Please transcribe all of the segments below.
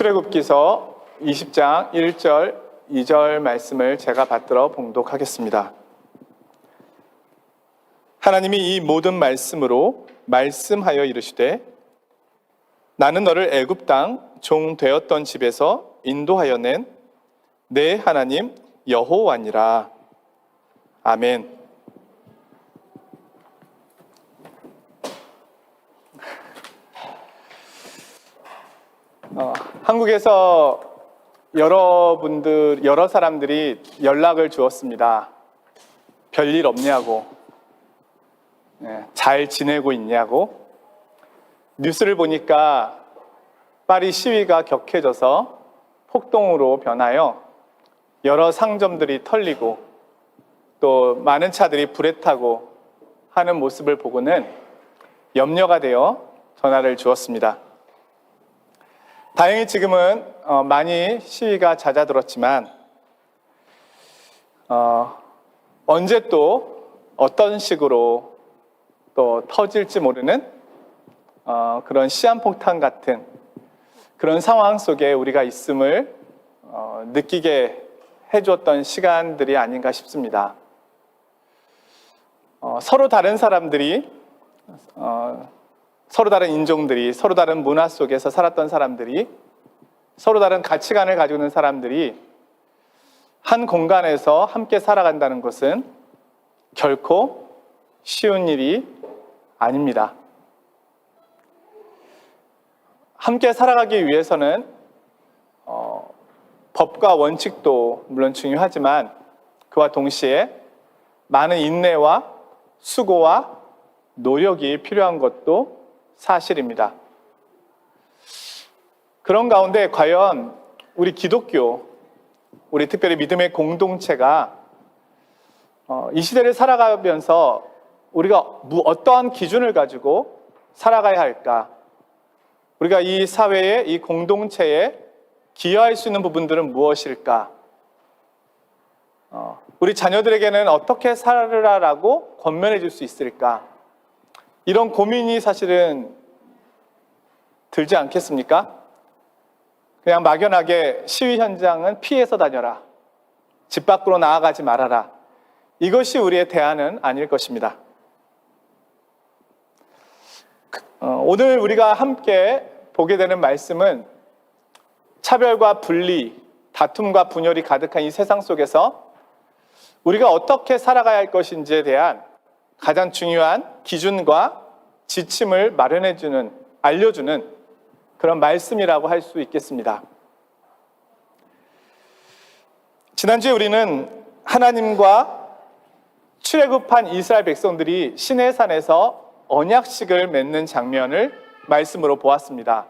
출애굽기서 20장 1절, 2절 말씀을 제가 받들어 봉독하겠습니다. 하나님이 이 모든 말씀으로 말씀하여 이르시되 나는 너를 애굽 땅 종 되었던 집에서 인도하여 낸 내 하나님 여호와니라. 아멘. 한국에서 여러 사람들이 연락을 주었습니다. 별일 없냐고, 잘 지내고 있냐고. 뉴스를 보니까 파리 시위가 격해져서 폭동으로 변하여 여러 상점들이 털리고 또 많은 차들이 불에 타고 하는 모습을 보고는 염려가 되어 전화를 주었습니다. 다행히 지금은 많이 시위가 잦아들었지만 언제 또 어떤 식으로 또 터질지 모르는 그런 시한폭탄 같은 그런 상황 속에 우리가 있음을 느끼게 해주었던 시간들이 아닌가 싶습니다. 서로 다른 사람들이 서로 다른 인종들이, 서로 다른 문화 속에서 살았던 사람들이, 서로 다른 가치관을 가지고 있는 사람들이 한 공간에서 함께 살아간다는 것은 결코 쉬운 일이 아닙니다. 함께 살아가기 위해서는 법과 원칙도 물론 중요하지만 그와 동시에 많은 인내와 수고와 노력이 필요한 것도 사실입니다. 그런 가운데 과연 우리 기독교, 우리 특별히 믿음의 공동체가 이 시대를 살아가면서 우리가 어떠한 기준을 가지고 살아가야 할까? 우리가 이 사회에, 이 공동체에 기여할 수 있는 부분들은 무엇일까? 우리 자녀들에게는 어떻게 살으라라고 권면해 줄 수 있을까? 이런 고민이 사실은 들지 않겠습니까? 그냥 막연하게 시위 현장은 피해서 다녀라. 집 밖으로 나아가지 말아라. 이것이 우리의 대안은 아닐 것입니다. 오늘 우리가 함께 보게 되는 말씀은 차별과 분리, 다툼과 분열이 가득한 이 세상 속에서 우리가 어떻게 살아가야 할 것인지에 대한 가장 중요한 기준과 지침을 마련해주는, 알려주는 그런 말씀이라고 할 수 있겠습니다. 지난주에 우리는 하나님과 출애굽한 이스라엘 백성들이 시내산에서 언약식을 맺는 장면을 말씀으로 보았습니다.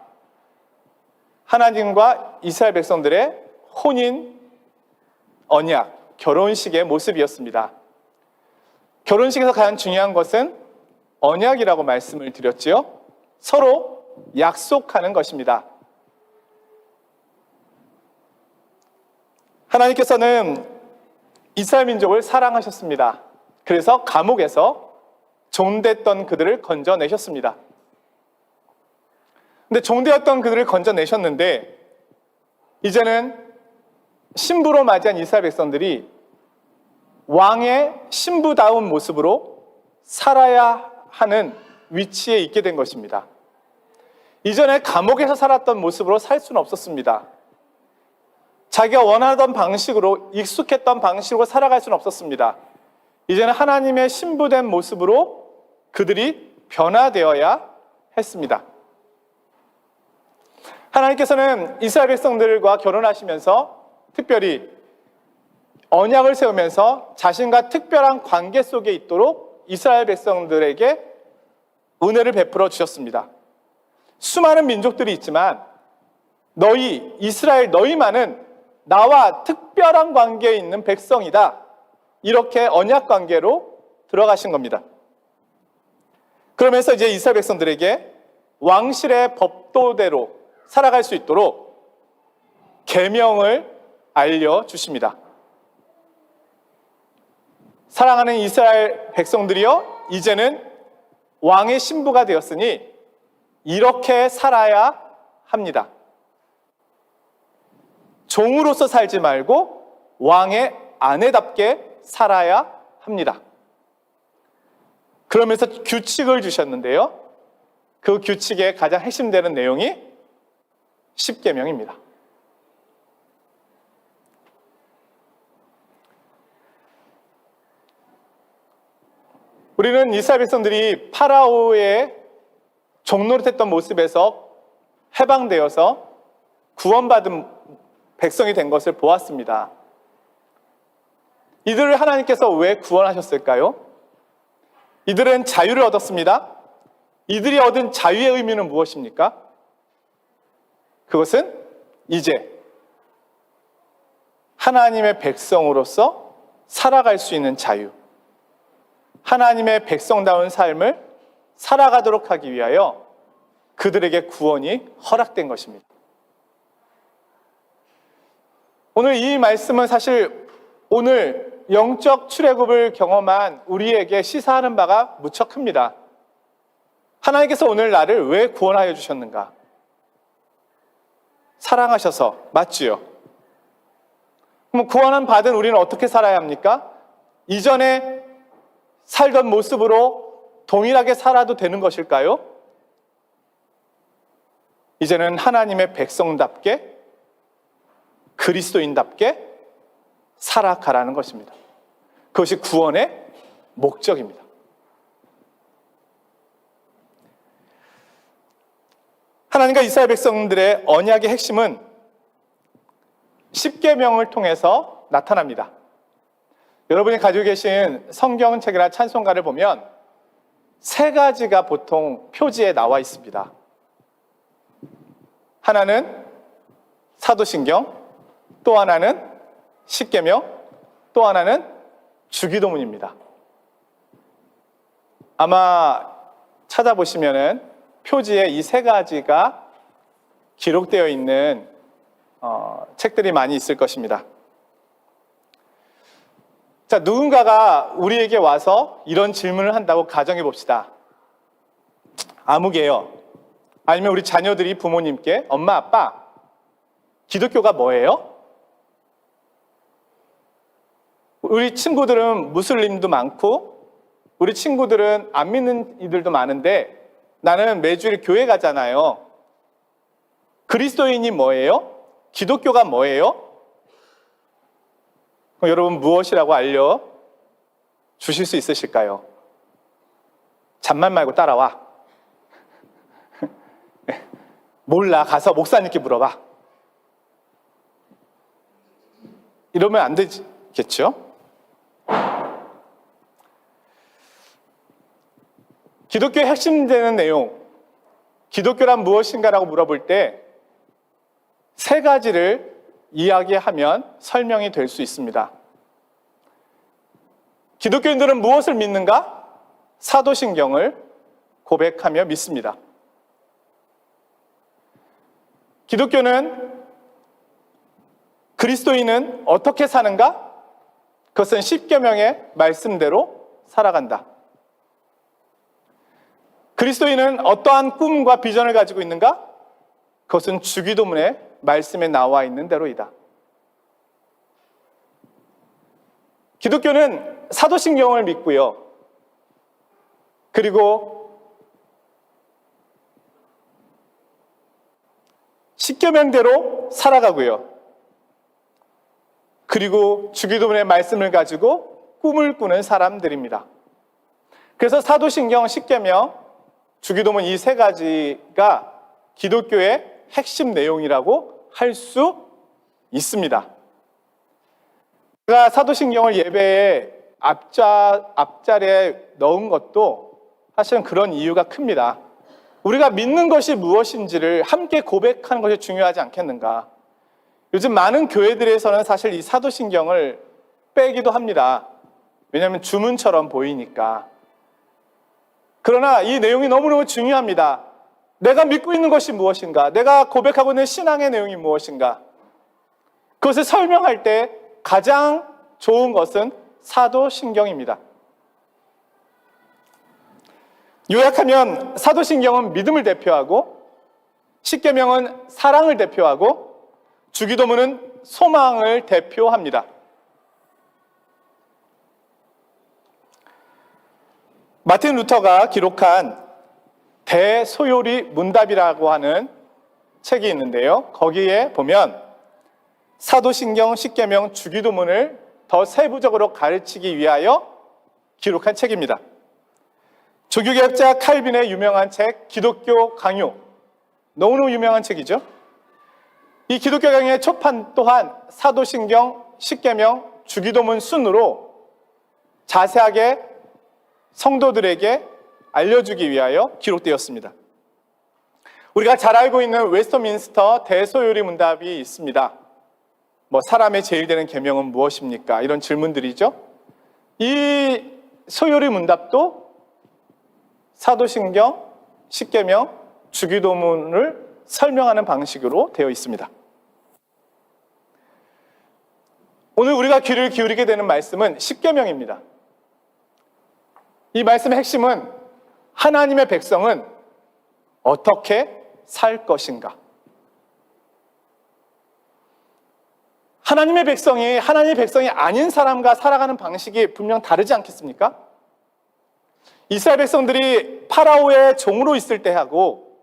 하나님과 이스라엘 백성들의 혼인 언약, 결혼식의 모습이었습니다. 결혼식에서 가장 중요한 것은 언약이라고 말씀을 드렸지요. 서로 약속하는 것입니다. 하나님께서는 이스라엘 민족을 사랑하셨습니다. 그래서 감옥에서 종됐던 그들을 건져내셨습니다. 근데 종되었던 그들을 건져내셨는데 이제는 신부로 맞이한 이스라엘 백성들이 왕의 신부다운 모습으로 살아야 하는 위치에 있게 된 것입니다. 이전에 감옥에서 살았던 모습으로 살 수는 없었습니다. 자기가 원하던 방식으로, 익숙했던 방식으로 살아갈 수는 없었습니다. 이제는 하나님의 신부된 모습으로 그들이 변화되어야 했습니다. 하나님께서는 이스라엘 백성들과 결혼하시면서 특별히 언약을 세우면서 자신과 특별한 관계 속에 있도록 이스라엘 백성들에게 은혜를 베풀어 주셨습니다. 수많은 민족들이 있지만 너희, 이스라엘 너희만은 나와 특별한 관계에 있는 백성이다. 이렇게 언약 관계로 들어가신 겁니다. 그러면서 이제 이스라엘 백성들에게 왕실의 법도대로 살아갈 수 있도록 계명을 알려주십니다. 사랑하는 이스라엘 백성들이여, 이제는 왕의 신부가 되었으니 이렇게 살아야 합니다. 종으로서 살지 말고 왕의 아내답게 살아야 합니다. 그러면서 규칙을 주셨는데요. 그 규칙의 가장 핵심되는 내용이 십계명입니다. 우리는 이스라엘 백성들이 파라오의 종노릇했던 모습에서 해방되어서 구원받은 백성이 된 것을 보았습니다. 이들을 하나님께서 왜 구원하셨을까요? 이들은 자유를 얻었습니다. 이들이 얻은 자유의 의미는 무엇입니까? 그것은 이제 하나님의 백성으로서 살아갈 수 있는 자유, 하나님의 백성다운 삶을 살아가도록 하기 위하여 그들에게 구원이 허락된 것입니다. 오늘 이 말씀은 사실 오늘 영적 출애굽을 경험한 우리에게 시사하는 바가 무척 큽니다. 하나님께서 오늘 나를 왜 구원하여 주셨는가? 사랑하셔서, 맞지요? 그럼 구원을 받은 우리는 어떻게 살아야 합니까? 이전에 살던 모습으로 동일하게 살아도 되는 것일까요? 이제는 하나님의 백성답게, 그리스도인답게 살아가라는 것입니다. 그것이 구원의 목적입니다. 하나님과 이스라엘 백성들의 언약의 핵심은 십계명을 통해서 나타납니다. 여러분이 가지고 계신 성경책이나 찬송가를 보면 세 가지가 보통 표지에 나와 있습니다. 하나는 사도신경, 또 하나는 십계명, 또 하나는 주기도문입니다. 아마 찾아보시면은 표지에 이 세 가지가 기록되어 있는 책들이 많이 있을 것입니다. 자, 누군가가 우리에게 와서 이런 질문을 한다고 가정해 봅시다. 아무개요. 아니면 우리 자녀들이 부모님께 엄마, 아빠, 기독교가 뭐예요? 우리 친구들은 무슬림도 많고 우리 친구들은 안 믿는 이들도 많은데 나는 매주일 교회 가잖아요. 그리스도인이 뭐예요? 기독교가 뭐예요? 그럼 여러분 무엇이라고 알려주실 수 있으실까요? 잠만 말고 따라와. 몰라, 가서 목사님께 물어봐. 이러면 안 되겠죠? 기독교의 핵심되는 내용, 기독교란 무엇인가라고 물어볼 때 세 가지를 이야기하면 설명이 될 수 있습니다. 기독교인들은 무엇을 믿는가? 사도신경을 고백하며 믿습니다. 기독교는 그리스도인은 어떻게 사는가? 그것은 십계명의 말씀대로 살아간다. 그리스도인은 어떠한 꿈과 비전을 가지고 있는가? 그것은 주기도문의 말씀에 나와 있는 대로이다. 기독교는 사도신경을 믿고요. 그리고 십계명대로 살아가고요. 그리고 주기도문의 말씀을 가지고 꿈을 꾸는 사람들입니다. 그래서 사도신경, 십계명, 주기도문 이 세 가지가 기독교의 핵심 내용이라고 할 수 있습니다. 제가 사도신경을 예배의 앞자리에 넣은 것도 사실은 그런 이유가 큽니다. 우리가 믿는 것이 무엇인지를 함께 고백하는 것이 중요하지 않겠는가? 요즘 많은 교회들에서는 사실 이 사도신경을 빼기도 합니다. 왜냐하면 주문처럼 보이니까. 그러나 이 내용이 너무너무 중요합니다. 내가 믿고 있는 것이 무엇인가? 내가 고백하고 있는 신앙의 내용이 무엇인가? 그것을 설명할 때 가장 좋은 것은 사도신경입니다. 요약하면 사도신경은 믿음을 대표하고 십계명은 사랑을 대표하고 주기도문은 소망을 대표합니다. 마틴 루터가 기록한 대소요리 문답이라고 하는 책이 있는데요. 거기에 보면 사도신경, 십계명, 주기도문을 더 세부적으로 가르치기 위하여 기록한 책입니다. 조규개혁자 칼빈의 유명한 책 기독교 강요, 너무너무 유명한 책이죠. 이 기독교 강요의 초판 또한 사도신경, 십계명, 주기도문 순으로 자세하게 성도들에게 알려주기 위하여 기록되었습니다. 우리가 잘 알고 있는 웨스터민스터 대소요리 문답이 있습니다. 사람의 제일 되는 계명은 무엇입니까? 이런 질문들이죠. 이 소요리 문답도 사도신경, 십계명, 주기도문을 설명하는 방식으로 되어 있습니다. 오늘 우리가 귀를 기울이게 되는 말씀은 십계명입니다. 이 말씀의 핵심은 하나님의 백성은 어떻게 살 것인가? 하나님의 백성이 아닌 사람과 살아가는 방식이 분명 다르지 않겠습니까? 이스라엘 백성들이 파라오의 종으로 있을 때하고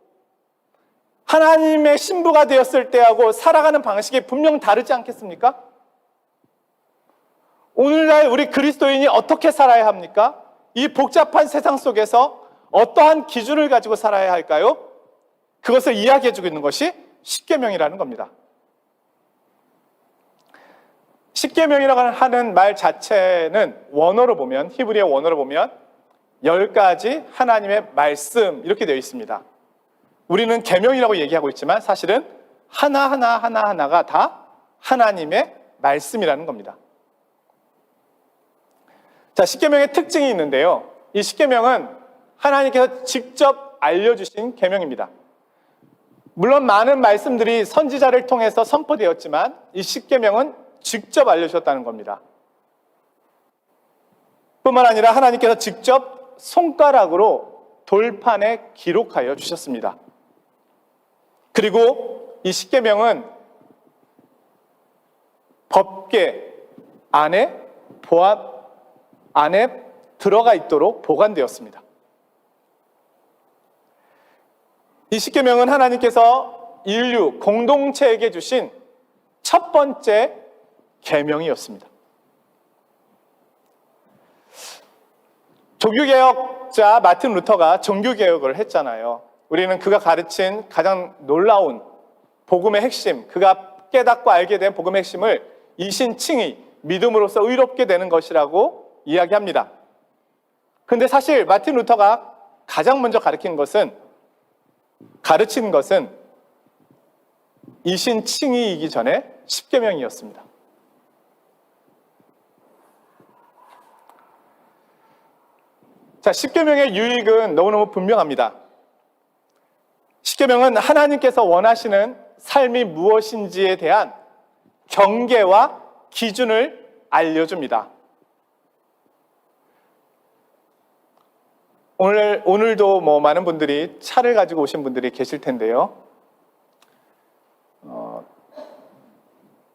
하나님의 신부가 되었을 때하고 살아가는 방식이 분명 다르지 않겠습니까? 오늘날 우리 그리스도인이 어떻게 살아야 합니까? 이 복잡한 세상 속에서 어떠한 기준을 가지고 살아야 할까요? 그것을 이야기해주고 있는 것이 십계명이라는 겁니다. 십계명이라고 하는 말 자체는 원어로 보면, 히브리어 원어로 보면 10가지 하나님의 말씀 이렇게 되어 있습니다. 우리는 계명이라고 얘기하고 있지만 사실은 하나하나가 다 하나님의 말씀이라는 겁니다. 자, 십계명의 특징이 있는데요. 이 십계명은 하나님께서 직접 알려주신 계명입니다. 물론 많은 말씀들이 선지자를 통해서 선포되었지만 이 십계명은 직접 알려주셨다는 겁니다. 뿐만 아니라 하나님께서 직접 손가락으로 돌판에 기록하여 주셨습니다. 그리고 이 십계명은 법궤 안에 들어가 있도록 보관되었습니다. 이 십계명은 하나님께서 인류 공동체에게 주신 첫 번째 계명이었습니다. 종교개혁자 마틴 루터가 종교개혁을 했잖아요. 우리는 그가 가르친 가장 놀라운 복음의 핵심, 그가 깨닫고 알게 된 복음의 핵심을 이신칭의, 믿음으로써 의롭게 되는 것이라고 이야기합니다. 그런데 사실 마틴 루터가 가장 먼저 가르친 것은 이신칭의이기 전에 십계명이었습니다. 자, 십계명의 유익은 너무너무 분명합니다. 십계명은 하나님께서 원하시는 삶이 무엇인지에 대한 경계와 기준을 알려줍니다. 오늘도 많은 분들이 차를 가지고 오신 분들이 계실 텐데요.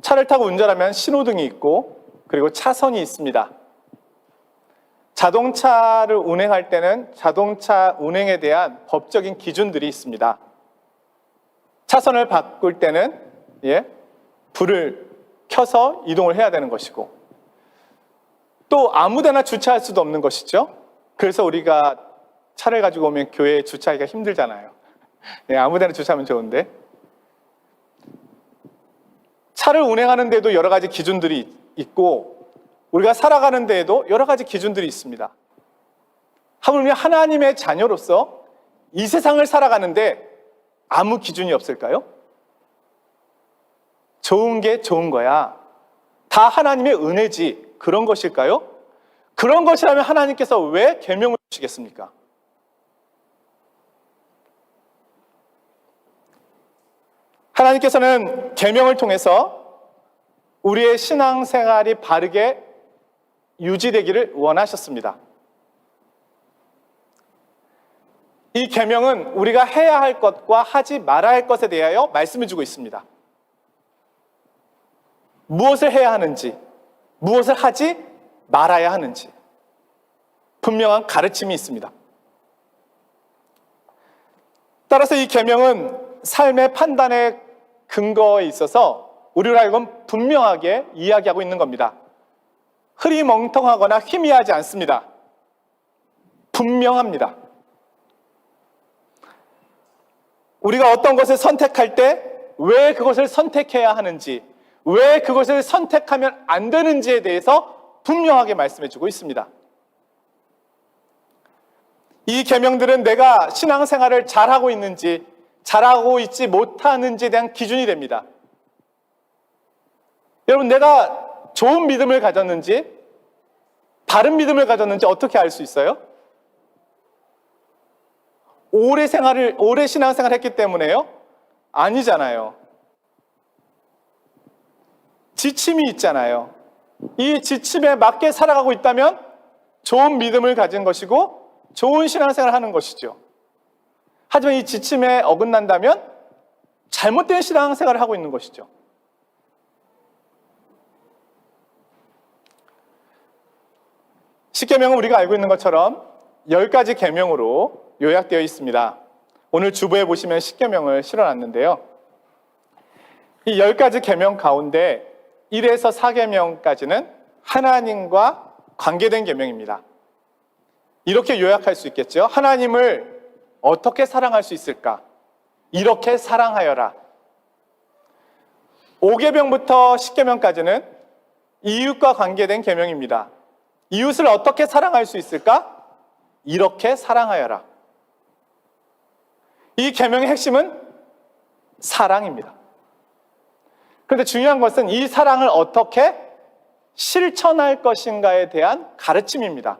차를 타고 운전하면 신호등이 있고 그리고 차선이 있습니다. 자동차를 운행할 때는 자동차 운행에 대한 법적인 기준들이 있습니다. 차선을 바꿀 때는 불을 켜서 이동을 해야 되는 것이고 또 아무데나 주차할 수도 없는 것이죠. 그래서 우리가 차를 가지고 오면 교회에 주차하기가 힘들잖아요. 아무데나 주차하면 좋은데 차를 운행하는 데도 여러 가지 기준들이 있고 우리가 살아가는 데에도 여러 가지 기준들이 있습니다. 하물며 하나님의 자녀로서 이 세상을 살아가는데 아무 기준이 없을까요? 좋은 게 좋은 거야. 다 하나님의 은혜지. 그런 것일까요? 그런 것이라면 하나님께서 왜 계명을 주시겠습니까? 하나님께서는 계명을 통해서 우리의 신앙생활이 바르게 유지되기를 원하셨습니다. 이 계명은 우리가 해야 할 것과 하지 말아야 할 것에 대하여 말씀을 주고 있습니다. 무엇을 해야 하는지, 무엇을 하지 말아야 하는지 분명한 가르침이 있습니다. 따라서 이 계명은 삶의 판단의 근거에 있어서 우리로 하여금 분명하게 이야기하고 있는 겁니다. 흐리멍텅하거나 희미하지 않습니다. 분명합니다. 우리가 어떤 것을 선택할 때 왜 그것을 선택해야 하는지, 왜 그것을 선택하면 안 되는지에 대해서 분명하게 말씀해주고 있습니다. 이 계명들은 내가 신앙생활을 잘하고 있는지, 잘하고 있지 못하는지에 대한 기준이 됩니다. 여러분, 내가 좋은 믿음을 가졌는지, 바른 믿음을 가졌는지 어떻게 알 수 있어요? 오래 신앙생활을 했기 때문에요? 아니잖아요. 지침이 있잖아요. 이 지침에 맞게 살아가고 있다면 좋은 믿음을 가진 것이고 좋은 신앙생활을 하는 것이죠. 하지만 이 지침에 어긋난다면 잘못된 신앙생활을 하고 있는 것이죠. 십계명은 우리가 알고 있는 것처럼 10가지 계명으로 요약되어 있습니다. 오늘 주보에 보시면 십계명을 실어놨는데요. 이 10가지 계명 가운데 1에서 4계명까지는 하나님과 관계된 계명입니다. 이렇게 요약할 수 있겠죠. 하나님을 어떻게 사랑할 수 있을까? 이렇게 사랑하여라. 5계명부터 10계명까지는 이웃과 관계된 계명입니다. 이웃을 어떻게 사랑할 수 있을까? 이렇게 사랑하여라. 이 계명의 핵심은 사랑입니다. 그런데 중요한 것은 이 사랑을 어떻게 실천할 것인가에 대한 가르침입니다.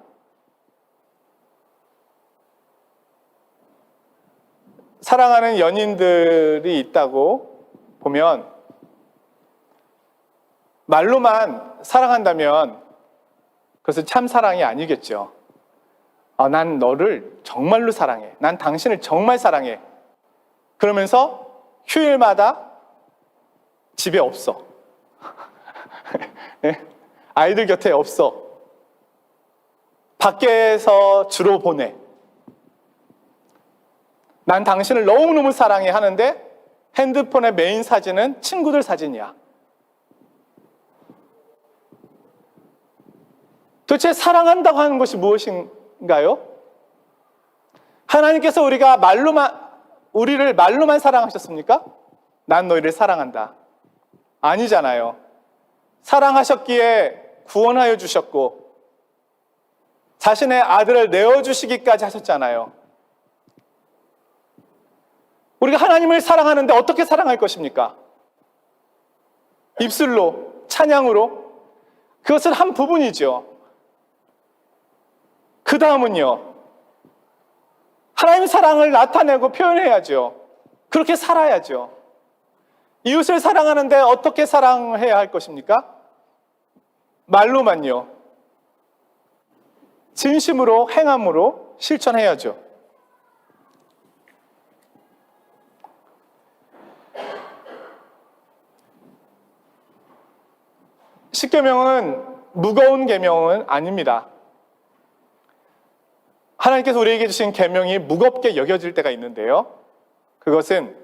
사랑하는 연인들이 있다고 보면 말로만 사랑한다면 그것은 참 사랑이 아니겠죠. 난 너를 정말로 사랑해. 난 당신을 정말 사랑해. 그러면서 휴일마다 집에 없어. 네? 아이들 곁에 없어. 밖에서 주로 보내. 난 당신을 너무너무 사랑해 하는데 핸드폰의 메인 사진은 친구들 사진이야. 도대체 사랑한다고 하는 것이 무엇인가요? 하나님께서 우리를 말로만 사랑하셨습니까? 난 너희를 사랑한다. 아니잖아요. 사랑하셨기에 구원하여 주셨고 자신의 아들을 내어주시기까지 하셨잖아요. 우리가 하나님을 사랑하는데 어떻게 사랑할 것입니까? 입술로, 찬양으로? 그것은 한 부분이죠. 그 다음은요. 하나님의 사랑을 나타내고 표현해야죠. 그렇게 살아야죠. 이웃을 사랑하는데 어떻게 사랑해야 할 것입니까? 말로만요. 진심으로, 행함으로 실천해야죠. 십계명은 무거운 계명은 아닙니다. 하나님께서 우리에게 주신 계명이 무겁게 여겨질 때가 있는데요. 그것은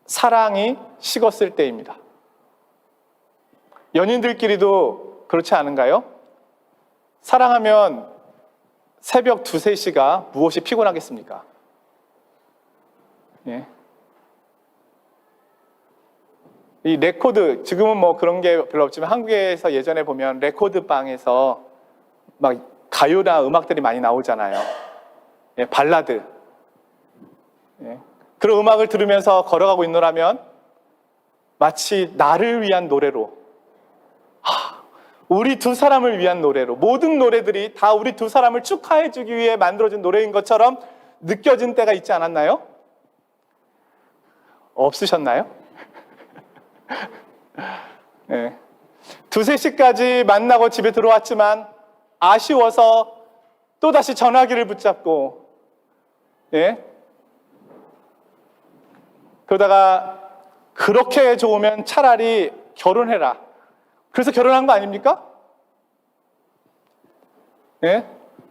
사랑이 식었을 때입니다. 연인들끼리도 그렇지 않은가요? 사랑하면 새벽 2, 3시가 무엇이 피곤하겠습니까? 예. 이 레코드, 지금은 뭐 그런 게 별로 없지만 한국에서 예전에 보면 레코드 방에서 막 가요나 음악들이 많이 나오잖아요. 예, 발라드. 예. 그런 음악을 들으면서 걸어가고 있노라면 마치 나를 위한 노래로, 우리 두 사람을 위한 노래로, 모든 노래들이 다 우리 두 사람을 축하해주기 위해 만들어진 노래인 것처럼 느껴진 때가 있지 않았나요? 없으셨나요? 네. 2, 3시까지 만나고 집에 들어왔지만 아쉬워서 또다시 전화기를 붙잡고, 예? 그러다가 그렇게 좋으면 차라리 결혼해라. 그래서 결혼한 거 아닙니까? 예?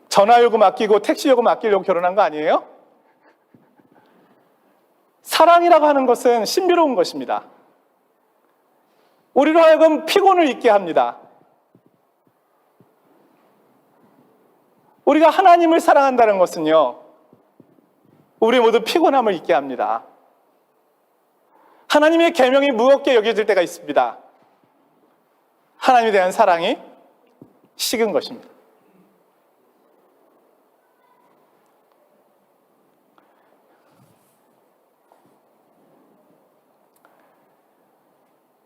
전화요금 아끼고 택시요금 아끼려고 결혼한 거 아니에요? 사랑이라고 하는 것은 신비로운 것입니다. 우리로 하여금 피곤을 잊게 합니다. 우리가 하나님을 사랑한다는 것은요, 우리 모두 피곤함을 잊게 합니다. 하나님의 계명이 무겁게 여겨질 때가 있습니다. 하나님에 대한 사랑이 식은 것입니다.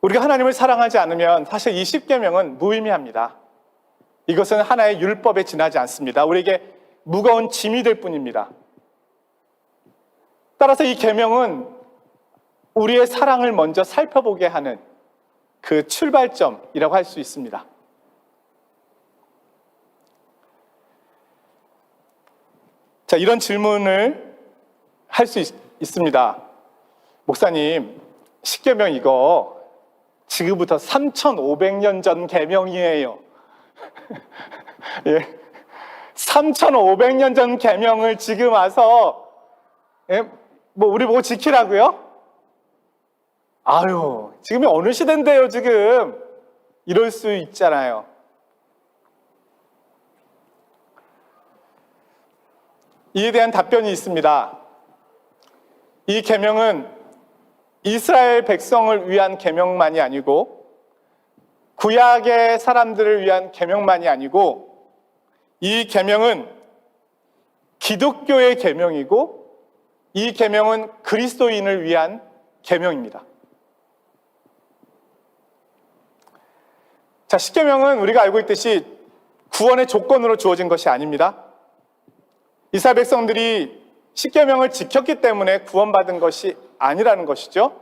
우리가 하나님을 사랑하지 않으면 사실 이 십계명은 무의미합니다. 이것은 하나의 율법에 지나지 않습니다. 우리에게 무거운 짐이 될 뿐입니다. 따라서 이 계명은 우리의 사랑을 먼저 살펴보게 하는 그 출발점이라고 할 수 있습니다. 자, 이런 질문을 할 수 있습니다. 목사님, 십계명 이거 지금부터 3,500년 전 계명이에요. 예. 3,500년 전 계명을 지금 와서 우리 보고 지키라고요? 아유, 지금이 어느 시대인데요, 지금. 이럴 수 있잖아요. 이에 대한 답변이 있습니다. 이 계명은 이스라엘 백성을 위한 계명만이 아니고 구약의 사람들을 위한 계명만이 아니고 이 계명은 기독교의 계명이고 이 계명은 그리스도인을 위한 계명입니다. 자, 십계명은 우리가 알고 있듯이 구원의 조건으로 주어진 것이 아닙니다. 이스라엘 백성들이 십계명을 지켰기 때문에 구원받은 것이 아니라는 것이죠.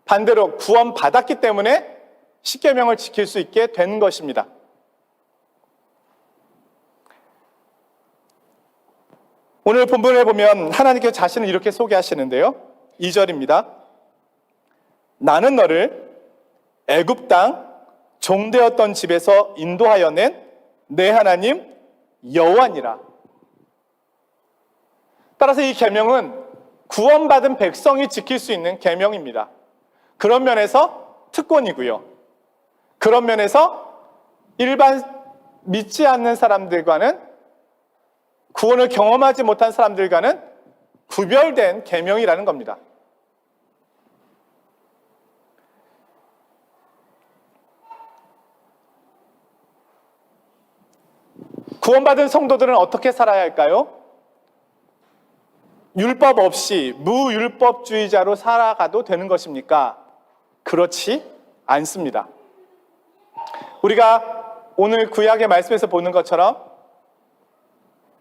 반대로 구원받았기 때문에 십계명을 지킬 수 있게 된 것입니다. 오늘 본문에 보면 하나님께서 자신을 이렇게 소개하시는데요. 2절입니다. 나는 너를 애굽 땅 종되었던 집에서 인도하여 낸 내 하나님 여호와니라. 따라서 이 계명은 구원받은 백성이 지킬 수 있는 계명입니다. 그런 면에서 특권이고요. 그런 면에서 일반 믿지 않는 사람들과는, 구원을 경험하지 못한 사람들과는 구별된 계명이라는 겁니다. 구원받은 성도들은 어떻게 살아야 할까요? 율법 없이 무율법주의자로 살아가도 되는 것입니까? 그렇지 않습니다. 우리가 오늘 구약의 말씀에서 보는 것처럼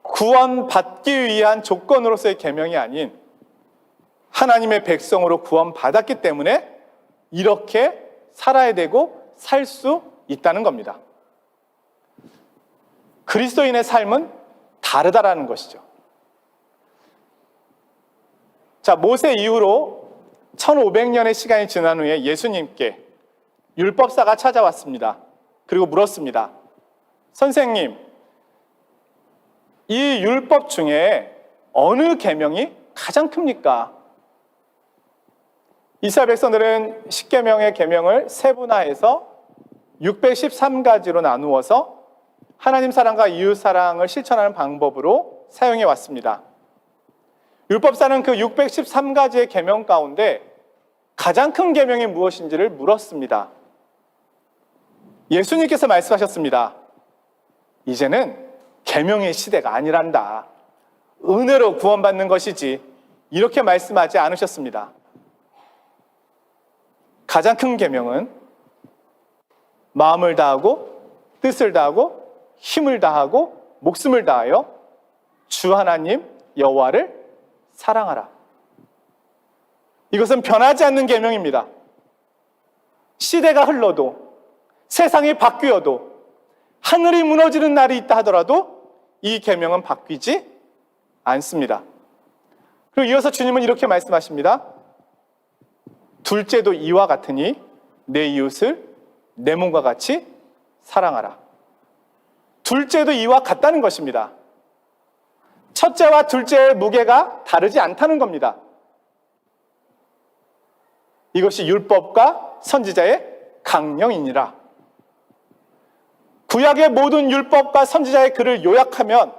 구원받기 위한 조건으로서의 계명이 아닌 하나님의 백성으로 구원받았기 때문에 이렇게 살아야 되고 살 수 있다는 겁니다. 그리스도인의 삶은 다르다라는 것이죠. 자, 모세 이후로 1500년의 시간이 지난 후에 예수님께 율법사가 찾아왔습니다. 그리고 물었습니다. 선생님, 이 율법 중에 어느 계명이 가장 큽니까? 이스라엘 백성들은 십계명의 계명을 세분화해서 613가지로 나누어서 하나님 사랑과 이웃 사랑을 실천하는 방법으로 사용해 왔습니다. 율법사는 그 613가지의 계명 가운데 가장 큰 계명이 무엇인지를 물었습니다. 예수님께서 말씀하셨습니다. 이제는 계명의 시대가 아니란다. 은혜로 구원받는 것이지. 이렇게 말씀하지 않으셨습니다. 가장 큰 계명은 마음을 다하고 뜻을 다하고 힘을 다하고 목숨을 다하여 주 하나님 여호와를 사랑하라. 이것은 변하지 않는 계명입니다. 시대가 흘러도 세상이 바뀌어도 하늘이 무너지는 날이 있다 하더라도 이 계명은 바뀌지 않습니다. 그리고 이어서 주님은 이렇게 말씀하십니다. 둘째도 이와 같으니 내 이웃을 내 몸과 같이 사랑하라. 둘째도 이와 같다는 것입니다. 첫째와 둘째의 무게가 다르지 않다는 겁니다. 이것이 율법과 선지자의 강령이니라. 구약의 모든 율법과 선지자의 글을 요약하면,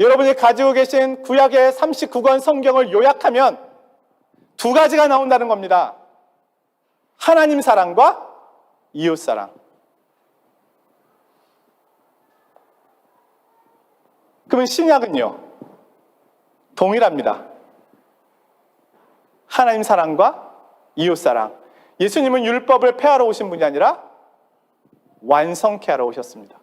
여러분이 가지고 계신 구약의 39권 성경을 요약하면 두 가지가 나온다는 겁니다. 하나님 사랑과 이웃 사랑. 그러면 신약은요? 동일합니다. 하나님 사랑과 이웃 사랑. 예수님은 율법을 폐하러 오신 분이 아니라 완성케 하러 오셨습니다.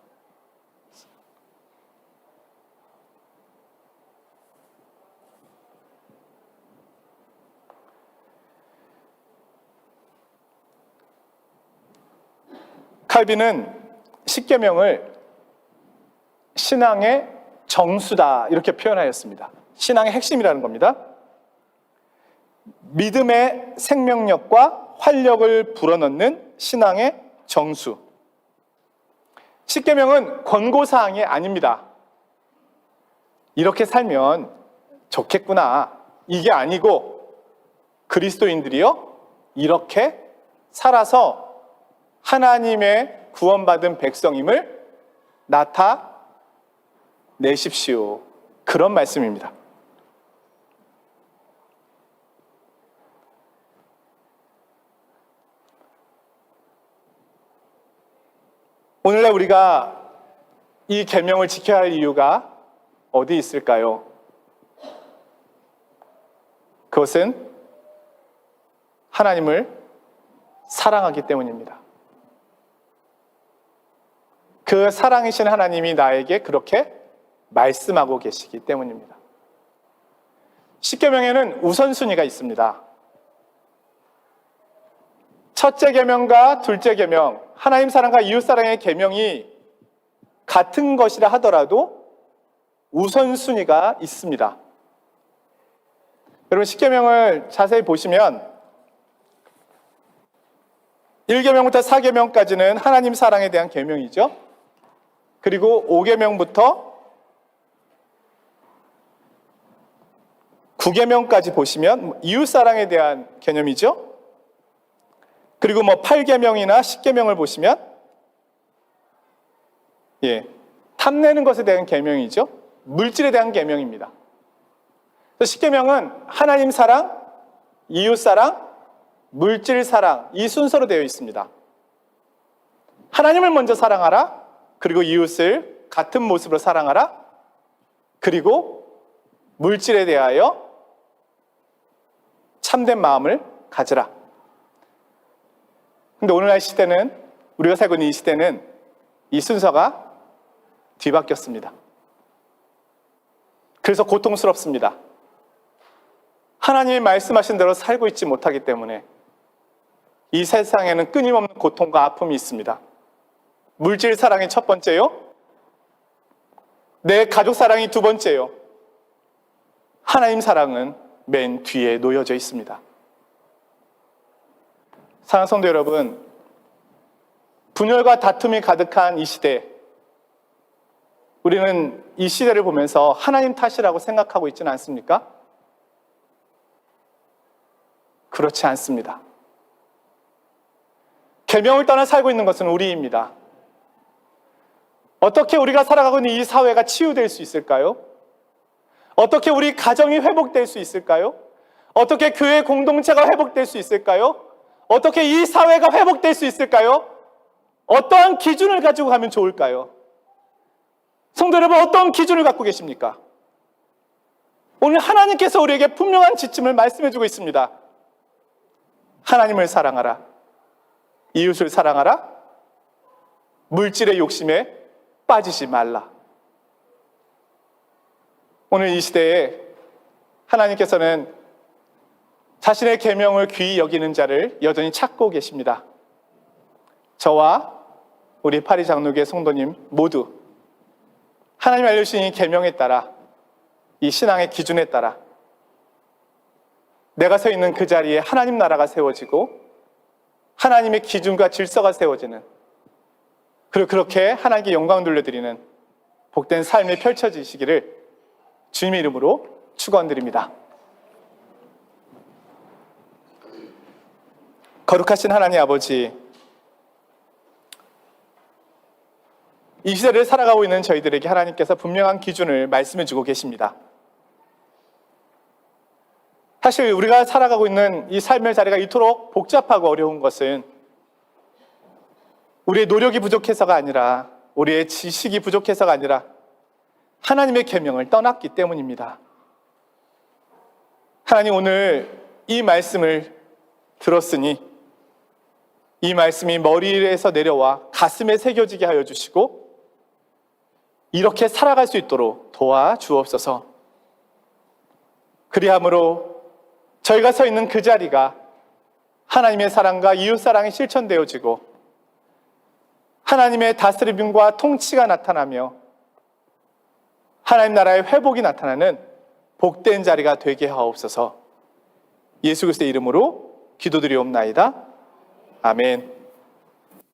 칼빈은 십계명을 신앙의 정수다 이렇게 표현하였습니다. 신앙의 핵심이라는 겁니다. 믿음의 생명력과 활력을 불어넣는 신앙의 정수. 십계명은 권고사항이 아닙니다. 이렇게 살면 좋겠구나, 이게 아니고 그리스도인들이요 이렇게 살아서 하나님의 구원받은 백성임을 나타내십시오. 그런 말씀입니다. 오늘날 우리가 이 계명을 지켜야 할 이유가 어디 있을까요? 그것은 하나님을 사랑하기 때문입니다. 그 사랑이신 하나님이 나에게 그렇게 말씀하고 계시기 때문입니다. 십계명에는 우선순위가 있습니다. 첫째 계명과 둘째 계명, 하나님 사랑과 이웃 사랑의 계명이 같은 것이라 하더라도 우선순위가 있습니다. 여러분, 십계명을 자세히 보시면 1계명부터 4계명까지는 하나님 사랑에 대한 계명이죠. 그리고 5계명부터 9계명까지 보시면 이웃 사랑에 대한 개념이죠. 그리고 8계명이나 10계명을 보시면 탐내는 것에 대한 계명이죠. 물질에 대한 계명입니다. 10계명은 하나님 사랑, 이웃 사랑, 물질 사랑, 이 순서로 되어 있습니다. 하나님을 먼저 사랑하라. 그리고 이웃을 같은 모습으로 사랑하라. 그리고 물질에 대하여 참된 마음을 가지라. 근데 오늘날 시대는, 우리가 살고 있는 이 시대는 이 순서가 뒤바뀌었습니다. 그래서 고통스럽습니다. 하나님이 말씀하신 대로 살고 있지 못하기 때문에 이 세상에는 끊임없는 고통과 아픔이 있습니다. 물질 사랑이 첫 번째요. 내 가족 사랑이 두 번째요. 하나님 사랑은 맨 뒤에 놓여져 있습니다. 사랑하는 성도 여러분, 분열과 다툼이 가득한 이 시대, 우리는 이 시대를 보면서 하나님 탓이라고 생각하고 있지는 않습니까? 그렇지 않습니다. 계명을 떠나 살고 있는 것은 우리입니다. 어떻게 우리가 살아가고 있는 이 사회가 치유될 수 있을까요? 어떻게 우리 가정이 회복될 수 있을까요? 어떻게 교회 공동체가 회복될 수 있을까요? 어떻게 이 사회가 회복될 수 있을까요? 어떠한 기준을 가지고 가면 좋을까요? 성도 여러분, 어떤 기준을 갖고 계십니까? 오늘 하나님께서 우리에게 분명한 지침을 말씀해주고 있습니다. 하나님을 사랑하라. 이웃을 사랑하라. 물질의 욕심에 빠지지 말라. 오늘 이 시대에 하나님께서는 자신의 계명을 귀히 여기는 자를 여전히 찾고 계십니다. 저와 우리 파리 장로교회 성도님 모두 하나님 알려주신 이 계명에 따라, 이 신앙의 기준에 따라 내가 서 있는 그 자리에 하나님 나라가 세워지고 하나님의 기준과 질서가 세워지는, 그리고 그렇게 하나님께 영광 돌려드리는 복된 삶이 펼쳐지시기를 주님의 이름으로 축원드립니다. 거룩하신 하나님 아버지, 이 시대를 살아가고 있는 저희들에게 하나님께서 분명한 기준을 말씀해 주고 계십니다. 사실 우리가 살아가고 있는 이 삶의 자리가 이토록 복잡하고 어려운 것은 우리의 노력이 부족해서가 아니라, 우리의 지식이 부족해서가 아니라 하나님의 계명을 떠났기 때문입니다. 하나님, 오늘 이 말씀을 들었으니 이 말씀이 머리에서 내려와 가슴에 새겨지게 하여 주시고 이렇게 살아갈 수 있도록 도와주옵소서. 그리함으로 저희가 서 있는 그 자리가 하나님의 사랑과 이웃사랑이 실천되어지고 하나님의 다스림과 통치가 나타나며 하나님 나라의 회복이 나타나는 복된 자리가 되게 하옵소서. 예수 그리스도의 이름으로 기도드리옵나이다. 아멘.